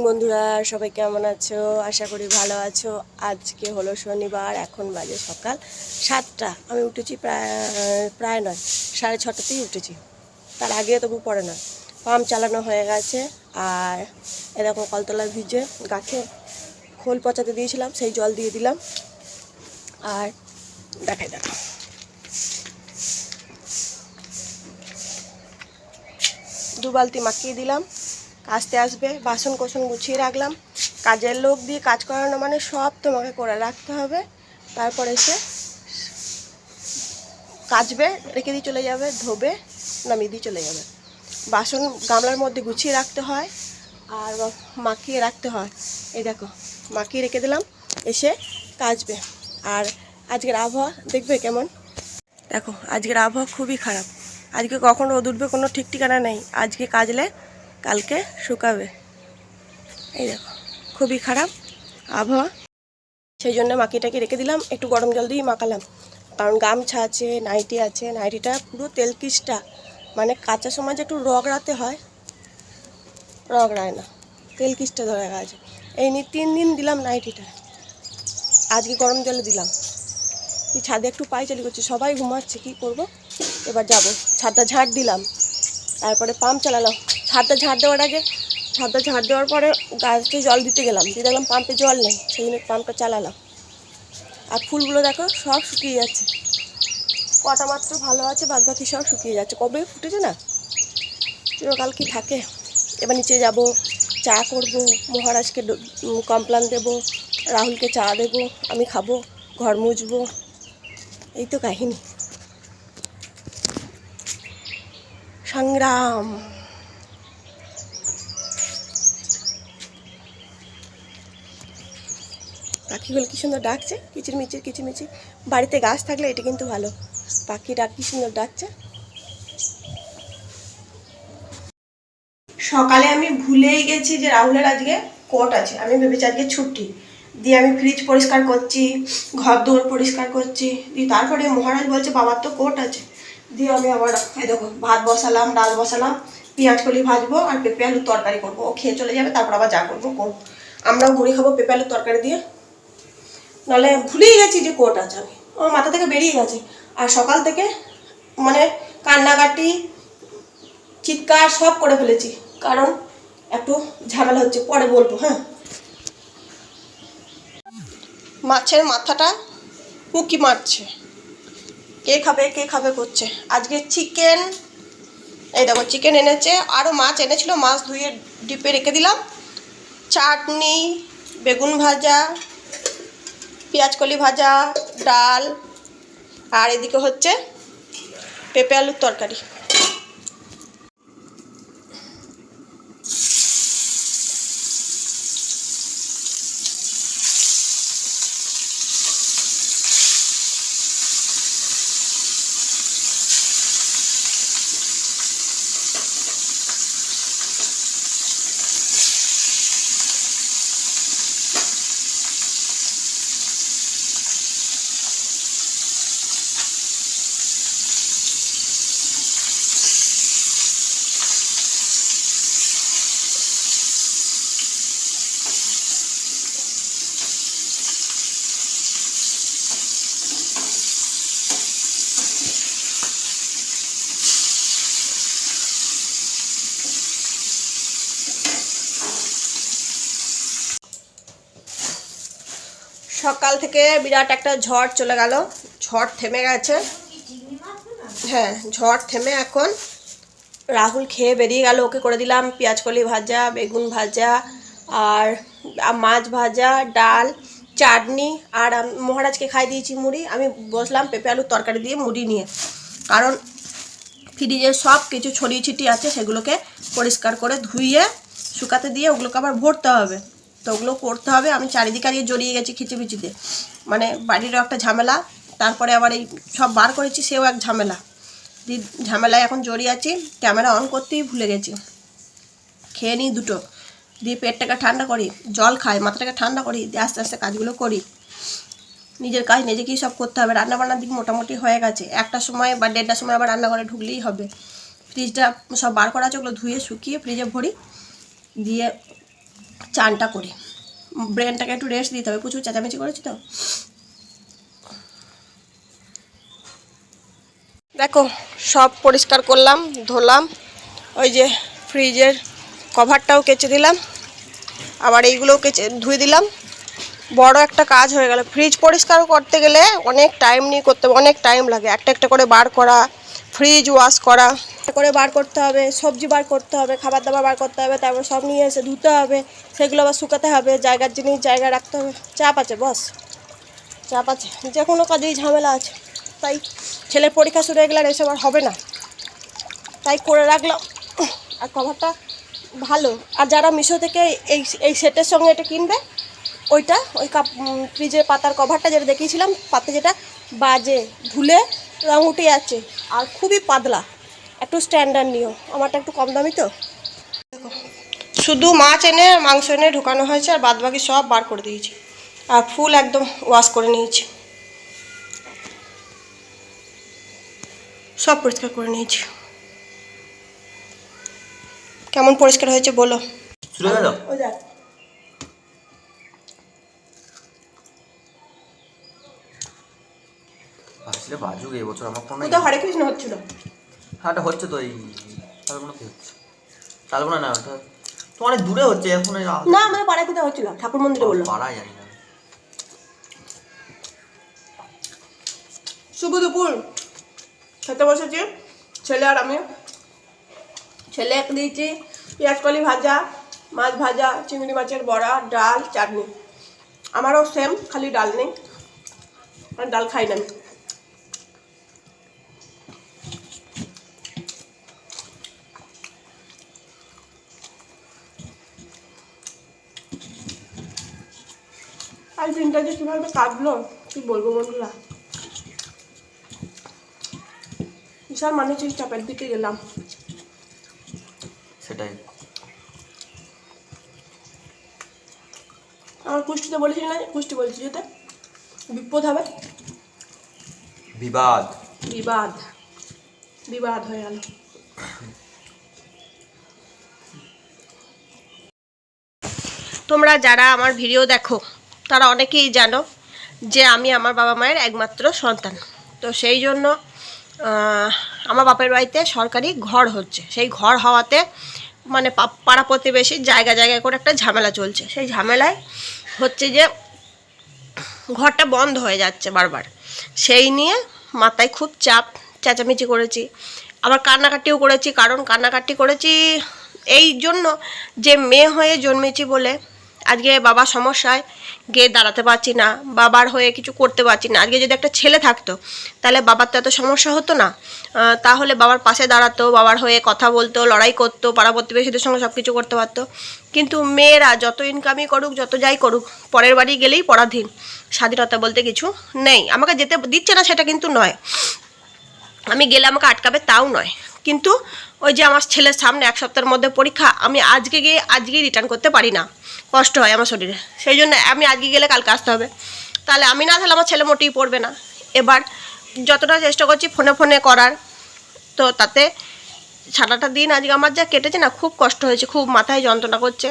বন্ধুরা, সবাই কেমন আছো? আশা করি ভালো আছো। আজকে হলো শনিবার, এখন বাজে সকাল 7টা। আমি উঠেছি প্রায় নয়, 6:30তেই উঠেছি। তার আগে তবু পড়ে না। পাম্প চালানো হয়ে গেছে। আর এরকম কলতলা ভিজে গাছে খোল পচাতে দিয়েছিলাম, সেই জল দিয়ে দিলাম। আর দেখাই দেখো, দু বালতি মাখিয়ে দিলাম। কাচতে আসবে, বাসন কোসন গুছিয়ে রাখলাম। কাজের লোক দিয়ে কাজ করানো মানে সব তোমাকে করে রাখতে হবে। তারপরে সে কাচবে, রেখে দিয়ে চলে যাবে, ধোবে, নামিয়ে দিয়ে চলে যাবে। বাসন গামলার মধ্যে গুছিয়ে রাখতে হয় আর মাখিয়ে রাখতে হয়। এই দেখো, মাখিয়ে রেখে দিলাম, এসে কাচবে। আর আজকের আবহাওয়া দেখবে কেমন। দেখো, আজকের আবহাওয়া খুবই খারাপ। আজকে কখন রোদ উঠবে কোনো ঠিক ঠিকানা নেই। আজকে কাচলে কালকে শুকাবে। এই দেখো, খুবই খারাপ আবহাওয়া। সেই জন্য মাখিটাকে রেখে দিলাম, একটু গরম জল দিয়ে মাখালাম। কারণ গামছা আছে, নাইটি আছে। নাইটিটা পুরো তেলকিসটা, মানে কাঁচার সময় যে একটু রগড়াতে হয়, রগড়ায় না, তেলকিসটা ধরে গেছে। এই নিয়ে 3 দিন দিলাম নাইটিটা, আজকে গরম জলে দিলাম। ছাদে একটু পায়চারি করছে, সবাই ঘুমাচ্ছে, কী করব। এবার যাব, ছাদটা ঝাঁট দিলাম, তারপরে পাম্প চালালাম। ছাদটা ঝাঁট দেওয়ার পরে গাছকে জল দিতে গেলাম, দিয়ে দেখলাম পাম্পে জল নেই, সেই জন্য পাম্পটা চালালাম। আর ফুলগুলো দেখো সব শুকিয়ে যাচ্ছে, কটা মাত্র ভালো আছে, বাদ বাকি সব শুকিয়ে যাচ্ছে। কবে ফুটেছে না, চিরকাল কি থাকে। এবার নিচে যাব, চা করব, মহারাজকে কমপ্লান দেবো, রাহুলকে চা দেবো, আমি খাবো, ঘর মুছবো। এই তো কাহিনী, সংগ্রাম। পাখিগুলো কী সুন্দর ডাকছে, কিচিরমিচির কিচিরমিচির। বাড়িতে গাছ থাকলে এটা কিন্তু ভালো, পাখি ডাক কী সুন্দর ডাকছে। সকালে আমি ভুলেই গেছি যে রাহুলের আজকে কোর্ট আছে। আমি ভেবেছি আজকে ছুটি। দিয়ে আমি ফ্রিজ পরিষ্কার করছি, ঘর দৌড় পরিষ্কার করছি। দিয়ে তারপরে মহারাজ বলছে বাবার তো কোর্ট আছে। দিয়ে আমি আবার এই দেখো ভাত বসালাম, ডাল বসালাম, পেঁয়াজ কলি ভাজবো আর পেঁপে আলুর তরকারি করবো। ও খেয়ে চলে যাবে, তারপর আবার যা করবো করবো। আমরাও মুড়ি খাবো পেঁপে আলুর তরকারি দিয়ে। নাহলে ভুলেই গেছি যে কোর্ট আছে, আমি ও মাথা থেকে বেরিয়ে গেছে। আর সকাল থেকে মানে কান্নাকাটি, চিৎকার সব করে ফেলেছি, কারণ একটু ঝামেলা হচ্ছে, পরে বলবো। হ্যাঁ, মাছের মাথাটা উঁকি মারছে, কে খাবে করছে। আজকে চিকেন, এই দেখো চিকেন এনেছে, আরও মাছ এনেছিল, মাছ ধুয়ে ডিপে রেখে দিলাম। চাটনি, বেগুন ভাজা, পেঁয়াজকলি ভাজা, ডাল, আর এদিকে হচ্ছে পেঁপে আলুর তরকারি। সকাল থেকে বিরাট একটা ঝড় চলে গেল, ঝড় থেমে গেছে। হ্যাঁ, ঝড় থেমে এখন রাহুল খেয়ে বেরিয়ে গেল। ওকে করে দিলাম পেঁয়াজকলি ভাজা, বেগুন ভাজা, আর মাছ ভাজা, ডাল, চাটনি। আর মহারাজকে খাই দিয়েছি মুড়ি। আমি বসলাম পেঁপে আলুর তরকারি দিয়ে মুড়ি নিয়ে, কারণ ফ্রিজে সব কিছু ছড়িয়ে ছিটিয়ে আছে, সেগুলোকে পরিষ্কার করে ধুইয়ে শুকাতে দিয়ে ওগুলোকে আবার ভরতে হবে। তো ওগুলো করতে হবে। আমি চারিদিকে আগে জড়িয়ে গেছি খিচিবিচিতে, মানে বাড়িরও একটা ঝামেলা, তারপরে আবার এই সব বার করেছি, সেও এক ঝামেলা। দিয়ে ঝামেলায় এখন জড়িয়ে আছি, ক্যামেরা অন করতেই ভুলে গেছি। খেয়ে নিই দুটো, দিয়ে পেটটাকে ঠান্ডা করি, জল খাই, মাথাটাকে ঠান্ডা করি, দিয়ে আস্তে আস্তে কাজগুলো করি। নিজের কাজ নিজেকেই সব করতে হবে। রান্নাবান্নার দিক মোটামুটি হয়ে গেছে, 1টার সময় বা 1:30টার সময় আবার রান্নাঘরে ঢুকলেই হবে। ফ্রিজটা সব বার করা আছে, ওগুলো ধুয়ে শুকিয়ে ফ্রিজে ভরি, দিয়ে চানটা করি, ব্রেনটাকে একটু রেস্ট দিতে হবে, প্রচুর চেঁচামেচি করেছি তো। দেখো সব পরিষ্কার করলাম, ধুলাম, ওই যে ফ্রিজের কভারটাও কেচে দিলাম, আবার এইগুলোও কেচে ধুয়ে দিলাম। বড় একটা কাজ হয়ে গেল। ফ্রিজ পরিষ্কার করতে গেলে অনেক টাইম নিয়ে করতে হবে, অনেক টাইম লাগে একটা একটা করে বার করা, ফ্রিজ ওয়াশ করা করে বার করতে হবে, সবজি বার করতে হবে, খাবার দাবার বার করতে হবে, তারপর সব নিয়ে এসে ধুতে হবে, সেগুলো আবার শুকাতে হবে, জায়গার জিনিস জায়গায় রাখতে হবে। চাপ আছে বস, চাপ আছে, যে কোনো কাজেই ঝামেলা আছে। তাই ছেলের পরীক্ষা শুরু হয়ে গেলে আর এসব আর হবে না, তাই করে রাখলাম। আর কভারটা ভালো। আর যারা মিশো থেকে এই এই সেটের সঙ্গে এটা কিনবে, ওইটা ওই ফ্রিজের পাতার কভারটা যেটা দেখিয়েছিলাম, পাতে যেটা বাজে ধুলে রঙ উঠে যাচ্ছে, আর খুবই পাতলা, একটু স্ট্যান্ডার্ড নিও। আমারটা একটু কম দামি তো। দেখো শুধু মাছ এনে মাংস এনে ঢোকানো হয়েছে, আর বাদ বাকি সব বার করে দিয়েছি, আর ফুল একদম ওয়াশ করে নিয়েছি, সব পরিষ্কার করে নিয়েছি। কেমন পরিষ্কার হয়েছে বলো? ওই দেখ আসলে বাজুক এই বছর আমার কোনো তো হরে কৃষ্ণ হচ্ছিল। হ্যাঁ এটা হচ্ছে তো এই তালবোনাতে হচ্ছে, তালবোনা না ওটা তো অনেক দূরে হচ্ছে এখন। না আমাদের পাড়ায় কোথাও হচ্ছিল, ঠাকুর মন্দিরে বললো। পাড়ায় জানি না। শুভ দুপুর, খেতে বসেছি ছেলে আর আমি। ছেলে এক দিয়েছি পেঁয়াজ কলি ভাজা, মাছ ভাজা, চিংড়ি মাছের বড়া, ডাল, চাটনি। আমারও সেম, খালি ডাল নেই, আর ডাল খাই না আমি। আর দিনটা যে কীভাবে কাটলো কি বলবো বন্ধুরা, বিশাল মানুষের চাপের দিকে গেলাম। সেটাই আমার কুষ্টিতে বলেছিল না, কুষ্টি বলছি যেতে বিপদ হবে, বিবাদ বিবাদ বিবাদ হয়ে গেল। তোমরা যারা আমার ভিডিও দেখো তারা অনেকেই জানো যে আমি আমার বাবা মায়ের একমাত্র সন্তান। তো সেই জন্য আমার বাপের বাড়িতে সরকারি ঘর হচ্ছে, সেই ঘর হওয়াতে মানে পাড়া প্রতিবেশী জায়গা জায়গায় করে একটা ঝামেলা চলছে। সেই ঝামেলায় হচ্ছে যে ঘরটা বন্ধ হয়ে যাচ্ছে বারবার, সেই নিয়ে মাথায় খুব চাপ, চেঁচামেচি করেছি, আবার কান্নাকাটিও করেছি। কারণ কান্নাকাটি করেছি এই জন্য যে মেয়ে হয়ে জন্মেছি বলে আজকে বাবার সমস্যায় গিয়ে দাঁড়াতে পারছি না, বাবার হয়ে কিছু করতে পারছি না। আজকে যদি একটা ছেলে থাকতো তাহলে বাবার তো এত সমস্যা হতো না, তাহলে বাবার পাশে দাঁড়াতো, বাবার হয়ে কথা বলতো, লড়াই করতো, পাড়া প্রতিবেশীদের সঙ্গে সব কিছু করতে পারতো। কিন্তু মেয়েরা যত ইনকামই করুক, যত যাই করুক, পরের বাড়ি গেলেই পরাধীন, স্বাধীনতা বলতে কিছু নেই। আমাকে যেতে দিচ্ছে না সেটা কিন্তু নয়, আমি গেলে আমাকে আটকাবে তাও নয়, কিন্তু ওই যে আমার ছেলের সামনে এক সপ্তাহের মধ্যে পরীক্ষা, আমি আজকে গিয়ে আজকেই রিটার্ন করতে পারি না, কষ্ট হয় আমার শরীরে, সেই জন্য আমি আজকে গেলে কালকে আসতে হবে। তাহলে আমি না তাহলে আমার ছেলে মোটেই পড়বে না। এবার যতটা চেষ্টা করছি ফোনে ফোনে করার, তো তাতে সারাটা দিন আজকে আমার যা কেটেছে না, খুব কষ্ট হয়েছে, খুব মাথায় যন্ত্রণা করছে,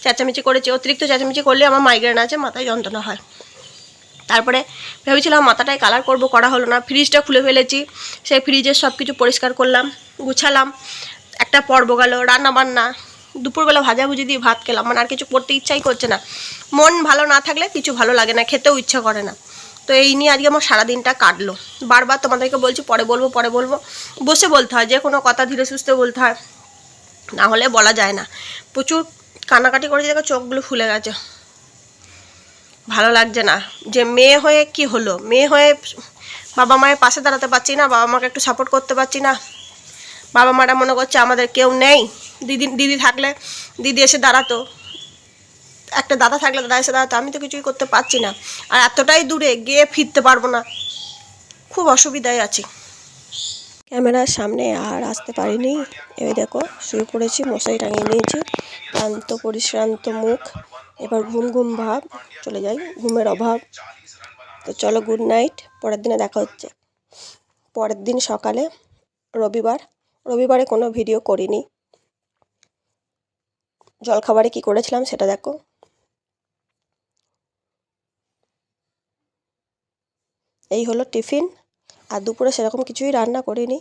চেঁচামেচি করেছে, অতিরিক্ত চেঁচামেচি করলে আমার মাইগ্রেন আছে, মাথায় যন্ত্রণা হয়। তারপরে ভেবেছিলাম মাথাটায় কালার করব, করা হলো না। ফ্রিজটা খুলে ফেলেছি, সেই ফ্রিজের সব কিছু পরিষ্কার করলাম, গুছালাম, একটা পর্ব গেল। রান্না বান্না দুপুরবেলা ভাজাভুজি দিয়ে ভাত খেলাম, মানে আর কিছু করতে ইচ্ছাই করছে না। মন ভালো না থাকলে কিছু ভালো লাগে না, খেতেও ইচ্ছা করে না। তো এই নিয়ে আজকে আমার সারাদিনটা কাটলো। বারবার তোমাদেরকে বলছি পরে বলবো পরে বলবো, বসে বলতে হয়, যে কোনো কথা ধীরে সুস্থে বলতে হয়, না হলে বলা যায় না। প্রচুর কান্নাকাটি করেছি, দেখো চোখগুলো ফুলে গেছে, ভালো লাগছে না। যে মেয়ে হয়ে কি হলো, মেয়ে হয়ে বাবা মায়ের পাশে দাঁড়াতে পারছি না, বাবা মাকে একটু সাপোর্ট করতে পারছি না। বাবা মারা মনে করছে আমাদের কেউ নেই। দিদি থাকলে দিদি এসে দাঁড়াতো, একটা দাদা থাকলে দাদা এসে দাঁড়াতো, আমি তো কিছুই করতে পারছি না। আর এতটাই দূরে গিয়ে ফিরতে পারবো না, খুব অসুবিধায় আছি। ক্যামেরার সামনে আর আসতে পারিনি। এবার দেখো শুয়ে পড়েছি, মশারি টাঙিয়ে নিয়েছি, ক্লান্ত পরিশ্রান্ত মুখ, এবার ঘুম ঘুম ভাব, চলে যাই, ঘুমের অভাব। তো চলো গুড নাইট, পরের দিনে দেখা হচ্ছে। পরের দিন সকালে, রবিবারে কোনো ভিডিও করিনি, জলখাবারে কি করেছিলাম সেটা দেখো। এই হলো টিফিন। আর দুপুরে সেরকম কিছুই রান্না করিনি,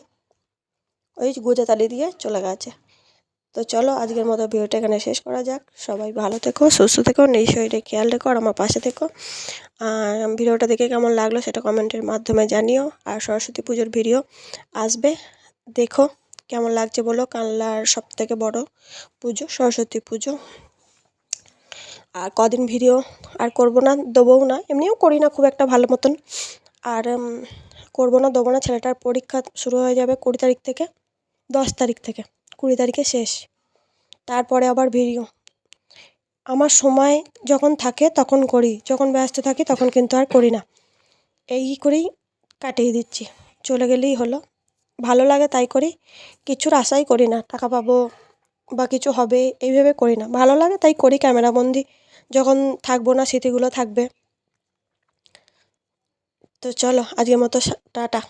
ওই গোজাতালি দিয়ে চলে গেছে। তো চলো আজকের মতো ভিডিওটা এখানে শেষ করা যাক। সবাই ভালো থেকো, সুস্থ থেকো, নিজ শরীরে খেয়াল রেখো আর আমার পাশে থেকো। আর ভিডিওটা দেখে কেমন লাগলো সেটা কমেন্টের মাধ্যমে জানিও। আর সরস্বতী পুজোর ভিডিও আসবে, দেখো কেমন লাগছে বলো। কানলার সবথেকে বড় পুজো সরস্বতী পুজো। আর কদিন ভিডিও আর করবো না, দেবও না, এমনিও করি না খুব একটা ভালো মতন। আর করবো না, দেবো না। ছেলেটার পরীক্ষা শুরু হয়ে যাবে 20 তারিখ থেকে, 10 তারিখ থেকে, 20 তারিখে শেষ। তারপরে আবার ভিডিও আমার সময় যখন থাকে তখন করি, যখন ব্যস্ত থাকি তখন কিন্তু আর করি না। এই করেই কাটিয়ে দিচ্ছি, চলে গেলেই হলো। ভালো লাগে তাই করি, কিছুর আশাই করি না টাকা পাবো বা কিছু হবে এই ভেবে করি না। ভালো লাগে তাই করি, ক্যামেরাবন্দি যখন থাকবো না স্মৃতিগুলো থাকবে। তো চলো আজকের মতো টাটা।